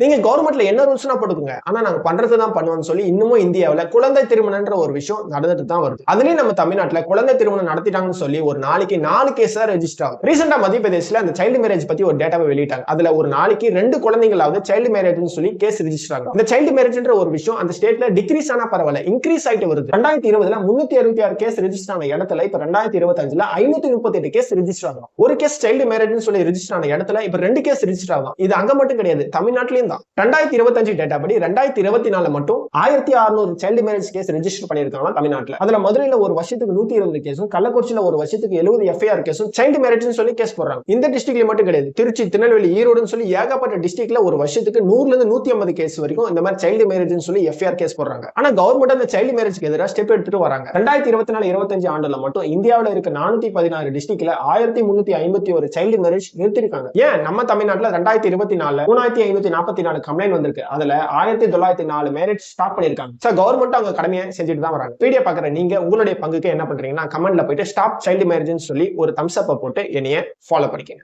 நீங்க கவர்மெண்ட்ல என்ன ரூல்ஸ்னா போட்டுக்கோங்க, ஆனா நாங்க பண்றதுதான் பண்ணுவோம்னு சொல்லி இன்னமும் இந்தியாவுல குழந்தை திருமணம்ன்ற ஒரு விஷயம் நடந்துட்டு தான் வருது. அதுலயும் நம்ம தமிழ்நாட்டுல குழந்தை திருமணம் நடத்திட்டாங்கன்னு சொல்லி ஒரு நாளைக்கு 4 கேஸ் தான் ரெஜிஸ்டர் ஆகும். ரீசெண்டா மத்திய பிரதேசல அந்த சைல்டு மேரேஜ் பத்தி ஒரு டேட்டாவை வெளியிட்டாங்க. அதுல ஒரு நாளைக்கு 2 குழந்தைங்களாவது சைல்டு மேரேஜ்னு சொல்லி கேஸ் ரெஜிஸ்டர் ஆகும். இந்த சைல்டு மேரேஜ்ன்ற ஒரு விஷயம் அந்த ஸ்டேட்ல டிக்ரீஸ் ஆனா பரவாயில்ல, இன்க்ரீஸ் ஆயிட்டு வருது. 2020ல 366 கேஸ் ரெஜிஸ்டர் ஆன இடத்துல இப்ப 2025ல 538 கேஸ் ரெஜிஸ்டர் ஆகும். ஒரு கேஸ் சைல்டு மேரேஜ்னு சொல்லி ரெஜிஸ்டர் ஆன இடத்துல இப்ப 2 கேஸ் ரெஜிஸ்டர் ஆகும். இது அங்க மட்டும் கிடையாது, தமிழ்நாட்டிலயும் தான். 2025 டேட்டா படி 2024 மட்டும் 1600 சைல்டு மேரேஜ் கேஸ் ரெஜிஸ்டர் பண்ணிருக்காங்க தமிழ்நாட்டுல. அதுல மதுரையில ஒரு வருஷத்துக்கு 120 கேஸும், கள்ளக்குறிச்சியில ஒரு வருஷத்துக்கு 70 எஃப்ஐஆர் கேஸும் சைல்டு மேரேஜ்னு சொல்லி கேஸ் போடுறாங்க. இந்த டிஸ்ட்ரிக்ட்ல மட்டும் கிடையாது, திருச்சி, திருநெல்வேலி, ஈரோடுன்னு சொல்லி ஏகப்பட்ட டிஸ்ட்ரிக்ட்ல ஒரு வருஷத்துக்கு 100ல இருந்து 150 கேஸ் வரைக்கும் இந்த மாதிரி சைல்டு மேரேஜ்னு சொல்லி எஃப்ஐஆர் கேஸ் போடுறாங்க. ஆனா கவர்மெண்ட் அந்த சைல்டு மேரேஜ்க்கு எதிராக ஸ்டெப் எடுத்துட்டு வராங்க. 2024-25 ஆண்டுல மட்டும் இந்தியாவுல இருக்க 416 டிஸ்ட்ரிக்ட்ல 1351 சைல்டு மேரேஜ் நிறுத்திருக்காங்க. ஏன் நம்ம தமிழ்நாட்டுல 2024 3544 கம்ப்ளைண்ட் வந்திருக்கு. அதுல 1904 மேரேஜ் ஸ்டாப் பண்ணிருக்காங்க. சோ கவர்மெண்ட் அவங்க கடமையை செஞ்சுட்டு தான் வராங்க. வீடியோ பாக்குற நீங்க உங்களுடைய பங்குக்கு என்ன பண்றீங்கன்னா கமெண்ட்ல போயிட்டு ஸ்டாப் சைல்டு மேரேஜ்னு சொல்லி ஒரு தம்ஸ் அப் போட்டு என்னைய ஃபாலோ பண்ணிக்கங்க.